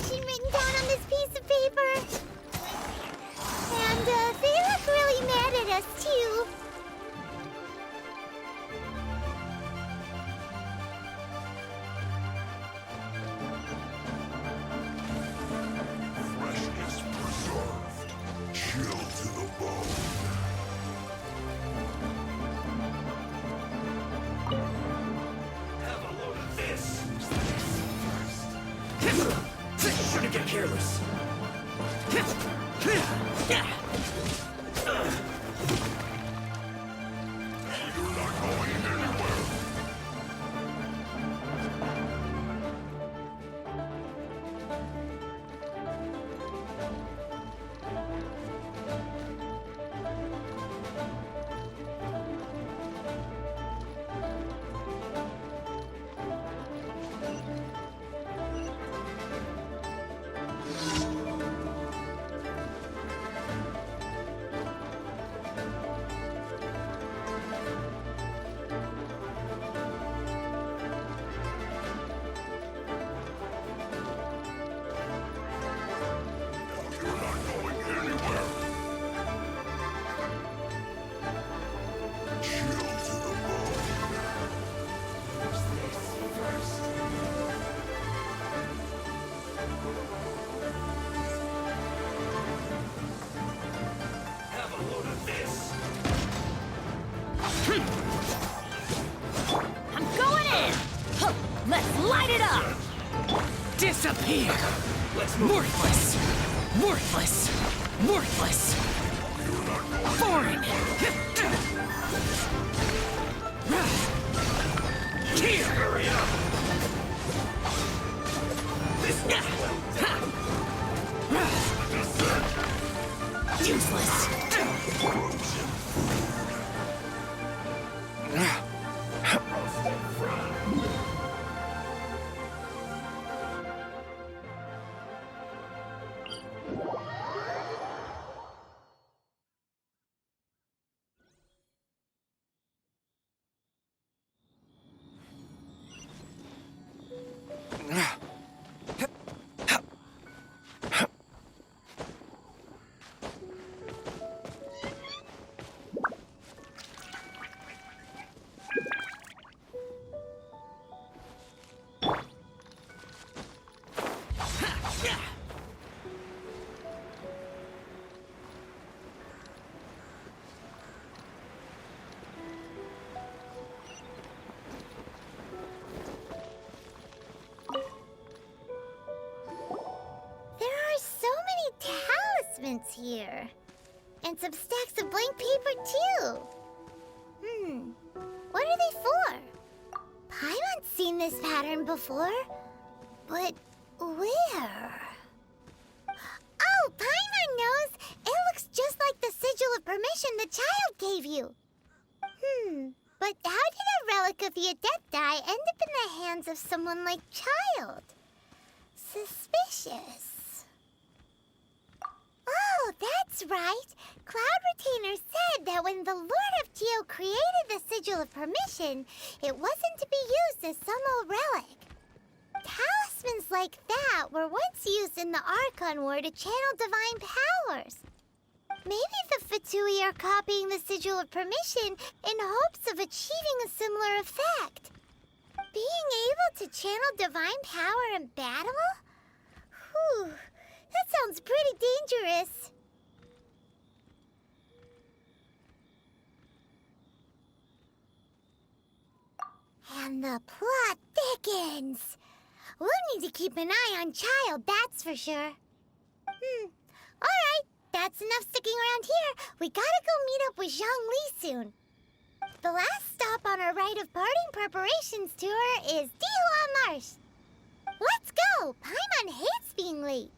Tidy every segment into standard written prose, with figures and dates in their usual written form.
Written down on this piece of paper. And they look really mad at us, too. Freshness preserved. Chill to the bone. Have a load of this. Shouldn't get careless. You're not going anywhere. You're not going anywhere. Chill to the bone. Who's this first? Have a load of this. I'm going in! Huh, let's light it up! Disappear! Let's move. Worthless! Worthless! Worthless! You're not going Foreign! Here! Hurry up. This Useless! There are so many talismans here. And some stacks of blank paper, too. What are they for? Paimon's seen this pattern before. But where? Oh, Paimon knows! It looks just like the sigil of permission the child gave you. But how did a relic of the Adepti end up in the hands of someone like Child? Suspicious. Oh, that's right. Cloud Retainer said that when the Lord of Geo created the Sigil of Permission, it wasn't to be used as some old relic. Talismans like that were once used in the Archon War to channel divine powers. Maybe the Fatui are copying the Sigil of Permission in hopes of achieving a similar effect. to channel divine power in battle? Whew, that sounds pretty dangerous. And the plot thickens. We'll need to keep an eye on Child, that's for sure. Alright, that's enough sticking around here. We gotta go meet up with Zhongli soon. The last stop on our rite of parting preparations tour is Dihua Marsh. Let's go! Paimon hates being late.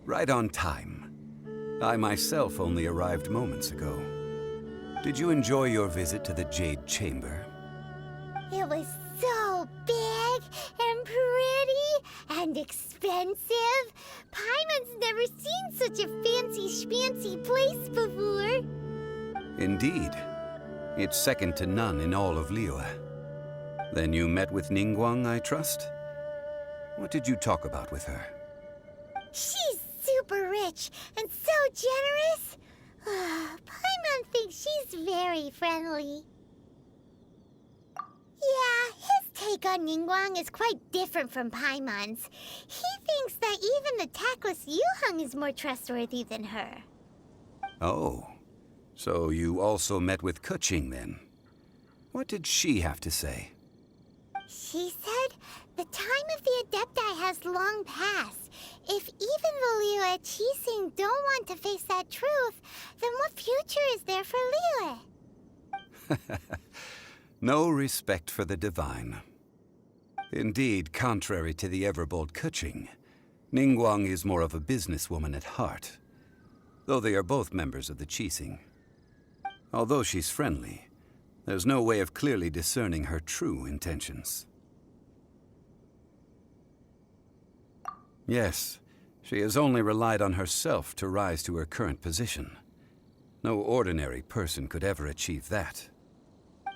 Right on time. I myself only arrived moments ago. Did you enjoy your visit to the Jade Chamber? It was so big and pretty and expensive. Paimon's never seen such a fancy schmancy place before. Indeed. It's second to none in all of Liyue. Then you met with Ningguang, I trust? What did you talk about with her? She's super rich and so generous. Paimon thinks she's very friendly. Yeah, his take on Ningguang is quite different from Paimon's. He thinks that even the tactless Yuheng is more trustworthy than her. Oh, so you also met with Keqing then? What did she have to say? She said the time of the Adepti has long passed. If even the Liyue Qixing don't want to face that truth, then what future is there for Liyue? No respect for the divine. Indeed, contrary to the ever-bold Keqing, Ningguang is more of a businesswoman at heart, though they are both members of the Qixing. Although she's friendly, there's no way of clearly discerning her true intentions. Yes, she has only relied on herself to rise to her current position. No ordinary person could ever achieve that.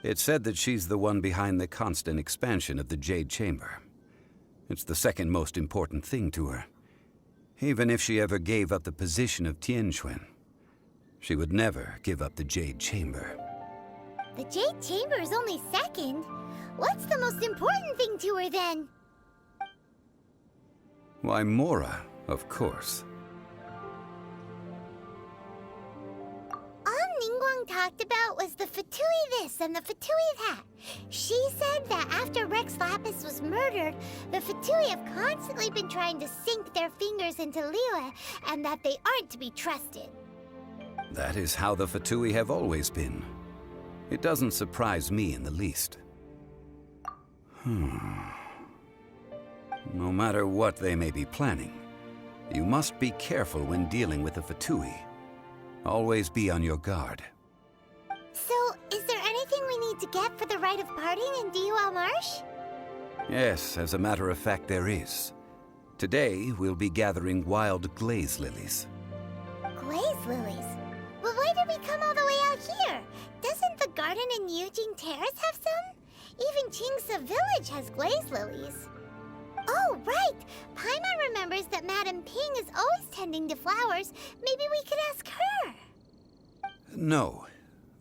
It's said that she's the one behind the constant expansion of the Jade Chamber. It's the second most important thing to her. Even if she ever gave up the position of Tianquan, she would never give up the Jade Chamber. The Jade Chamber is only second. What's the most important thing to her then? Why, Mora, of course. All Ningguang talked about was the Fatui this and the Fatui that. She said that after Rex Lapis was murdered, the Fatui have constantly been trying to sink their fingers into Liyue, and that they aren't to be trusted. That is how the Fatui have always been. It doesn't surprise me in the least. No matter what they may be planning, you must be careful when dealing with the Fatui. Always be on your guard. So, is there anything we need to get for the rite of parting in Dihua Marsh? Yes, as a matter of fact, there is. Today, we'll be gathering wild glaze lilies. glaze lilies. But why did we come all the way out here? Doesn't the garden in Eugene Terrace have some? Even Chingsa Village has glaze lilies. Oh, right! Paimon remembers that Madame Ping is always tending to flowers. Maybe we could ask her. No.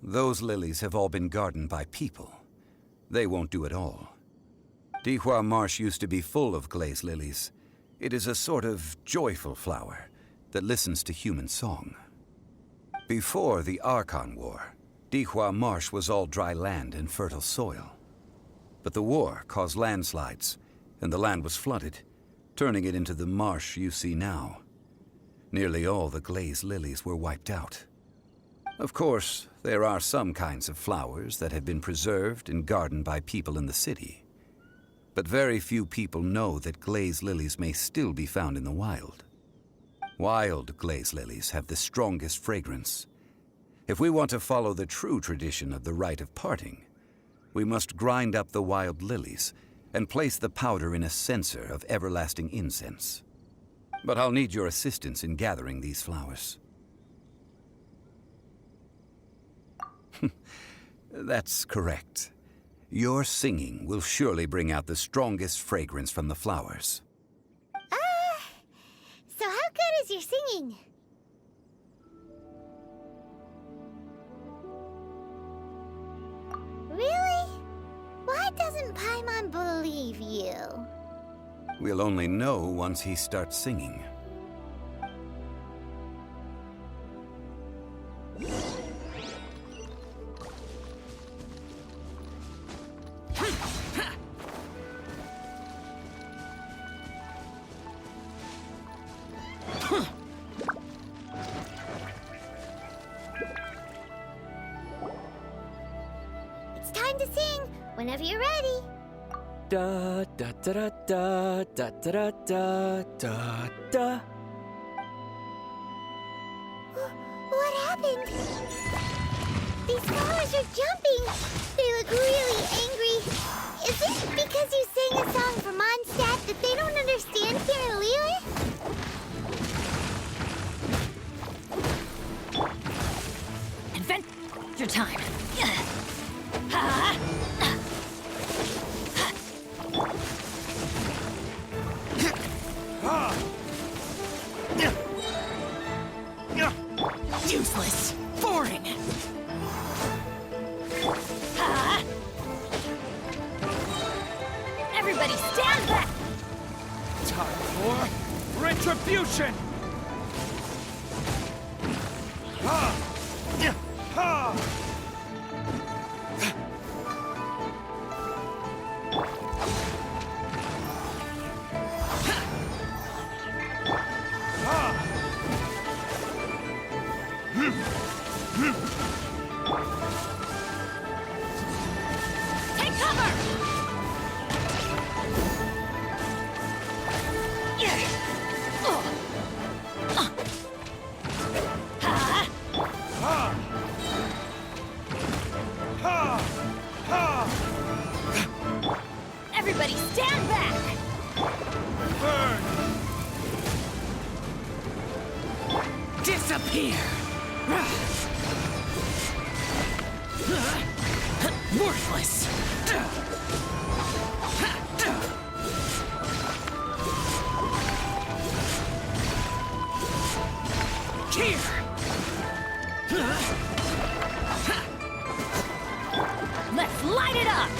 Those lilies have all been gardened by people. They won't do it all. Dihua Marsh used to be full of glaze lilies. It is a sort of joyful flower that listens to human song. Before the Archon War, Dihua Marsh was all dry land and fertile soil. But the war caused landslides, and the land was flooded, turning it into the marsh you see now. Nearly all the glaze lilies were wiped out. Of course, there are some kinds of flowers that have been preserved and gardened by people in the city. But very few people know that glaze lilies may still be found in the wild. Wild glaze lilies have the strongest fragrance. If we want to follow the true tradition of the rite of parting, we must grind up the wild lilies and place the powder in a censer of everlasting incense. But I'll need your assistance in gathering these flowers. That's correct. Your singing will surely bring out the strongest fragrance from the flowers. So how good is your singing? Really? Why doesn't Paimon believe you? We'll only know once he starts singing. It's time to sing, whenever you're ready. Da da da da da da da da da. What happened? These flowers are jumping. They look really angry. Is it because you sang a song for Mondstadt that they don't understand here in Liyue? Adventure time. Useless. Boring. Everybody stand back. Time for retribution! Ha! Ha! Take cover. Everybody stand back. Burn! Disappear! Worthless! Here! Let's light it up.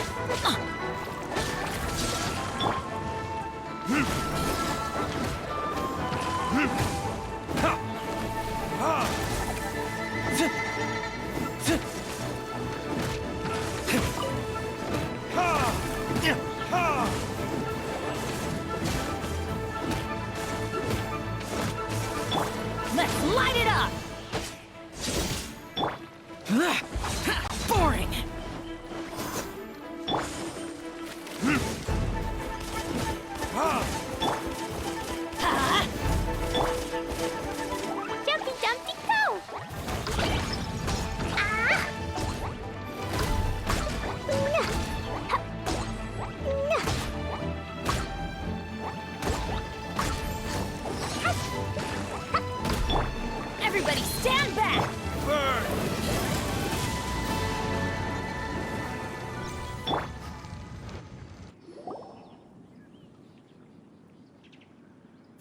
Let's light it up. Boring! Everybody stand back! Burn!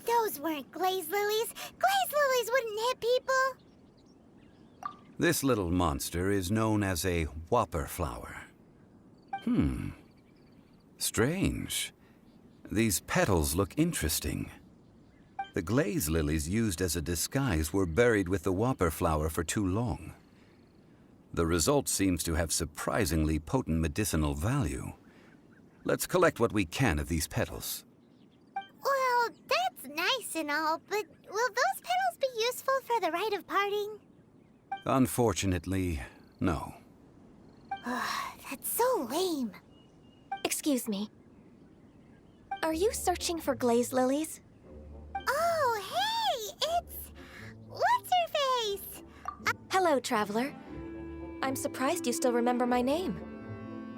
Those weren't glaze lilies. Glaze lilies wouldn't hit people. This little monster is known as a whopper flower. Strange. These petals look interesting. The glaze lilies used as a disguise were buried with the whopper flower for too long. The result seems to have surprisingly potent medicinal value. Let's collect what we can of these petals. Well, that's nice and all, but will those petals be useful for the rite of parting? Unfortunately, no. That's so lame. Excuse me. Are you searching for glaze lilies? Oh, hey! It's... What's-her-face? Hello, traveler. I'm surprised you still remember my name.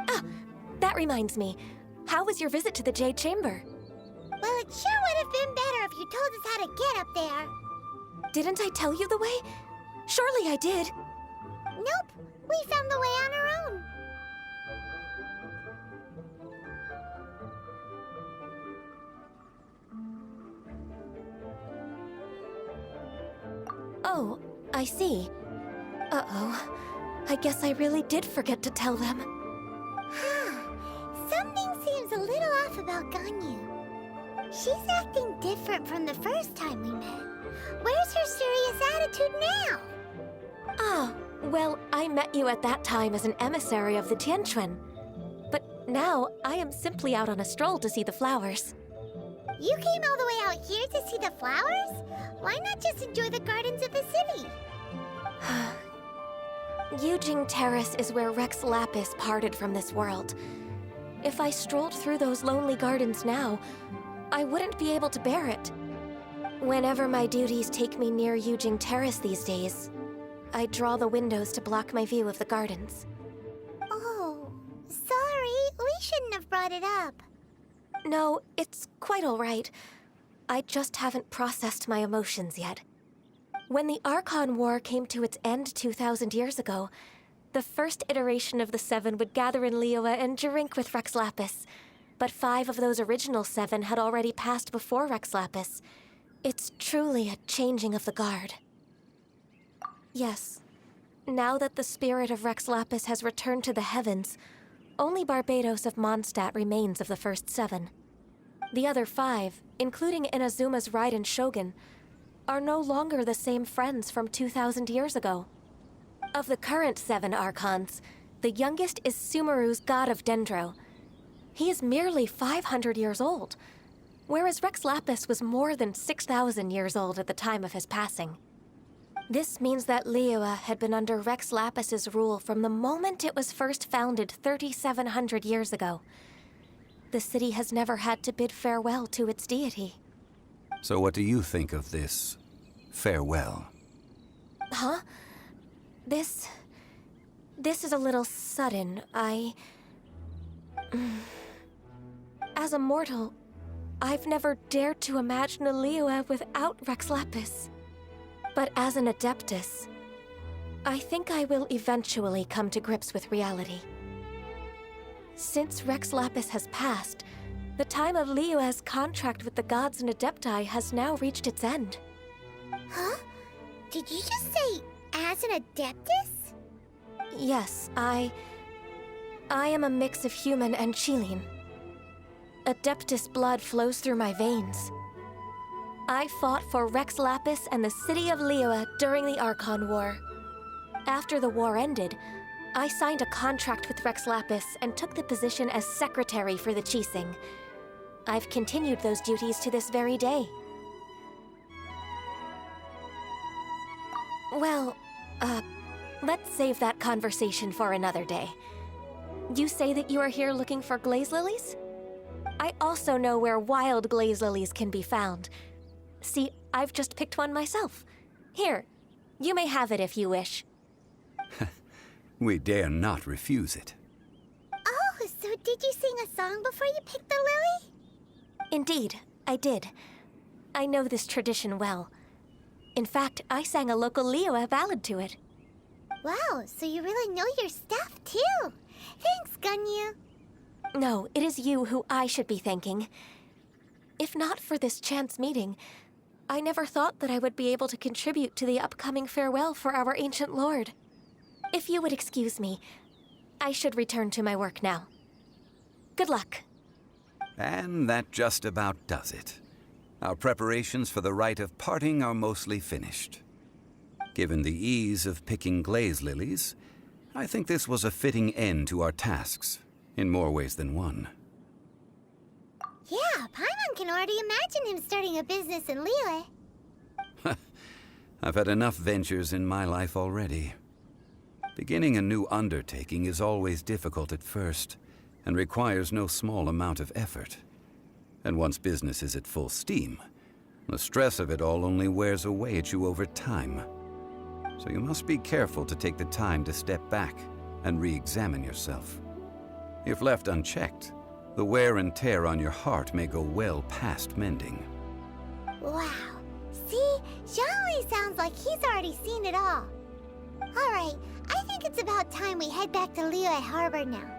Ah, that reminds me. How was your visit to the Jade Chamber? Well, it sure would have been better if you told us how to get up there. Didn't I tell you the way? Surely I did. Nope, we found the way on our own. Oh, I see. Uh-oh. I guess I really did forget to tell them. Something seems a little off about Ganyu. She's acting different from the first time we met. Where's her serious attitude now? Ah, well, I met you at that time as an emissary of the Tianquan. But now, I am simply out on a stroll to see the flowers. You came all the way out here to see the flowers? Why not just enjoy the gardens of the city? Yujing Terrace is where Rex Lapis parted from this world. If I strolled through those lonely gardens now, I wouldn't be able to bear it. Whenever my duties take me near Yujing Terrace these days, I draw the windows to block my view of the gardens. Oh, sorry. We shouldn't have brought it up. No, it's quite all right. I just haven't processed my emotions yet. When the Archon War came to its end 2,000 years ago, the first iteration of the Seven would gather in Liyue and drink with Rex Lapis. But 5 of those original 7 had already passed before Rex Lapis. It's truly a changing of the guard. Yes, now that the spirit of Rex Lapis has returned to the heavens, only Barbados of Mondstadt remains of the first 7. The other 5, including Inazuma's Raiden Shogun, are no longer the same friends from 2,000 years ago. Of the current 7 Archons, the youngest is Sumeru's god of Dendro. He is merely 500 years old, whereas Rex Lapis was more than 6,000 years old at the time of his passing. This means that Liyue had been under Rex Lapis's rule from the moment it was first founded 3,700 years ago. The city has never had to bid farewell to its deity. So what do you think of this farewell? Huh? This is a little sudden. As a mortal, I've never dared to imagine a Liyue without Rex Lapis. But as an Adeptus, I think I will eventually come to grips with reality. Since Rex Lapis has passed, the time of Liyue's contract with the gods and Adepti has now reached its end. Huh? Did you just say, as an Adeptus? Yes, I am a mix of human and Qilin. Adeptus blood flows through my veins. I fought for Rex Lapis and the city of Liyue during the Archon War. After the war ended, I signed a contract with Rex Lapis and took the position as secretary for the Qixing. I've continued those duties to this very day. Well, let's save that conversation for another day. You say that you are here looking for glaze lilies? I also know where wild glaze lilies can be found. See, I've just picked one myself. Here, you may have it if you wish. We dare not refuse it. Oh, so did you sing a song before you picked the lily? Indeed, I did. I know this tradition well. In fact, I sang a local Liyue ballad to it. Wow, so you really know your stuff, too. Thanks, Gunyu. No, it is you who I should be thanking. If not for this chance meeting, I never thought that I would be able to contribute to the upcoming farewell for our ancient lord. If you would excuse me, I should return to my work now. Good luck. And that just about does it. Our preparations for the rite of parting are mostly finished. Given the ease of picking glaze lilies, I think this was a fitting end to our tasks, in more ways than one. Yeah, Paimon can already imagine him starting a business in Liyue. I've had enough ventures in my life already. Beginning a new undertaking is always difficult at first, and requires no small amount of effort. And once business is at full steam, the stress of it all only wears away at you over time. So you must be careful to take the time to step back and re-examine yourself. If left unchecked, the wear and tear on your heart may go well past mending. Wow. See? Xiangli sounds like he's already seen it all. Alright, I think it's about time we head back to Liyue Harbor now.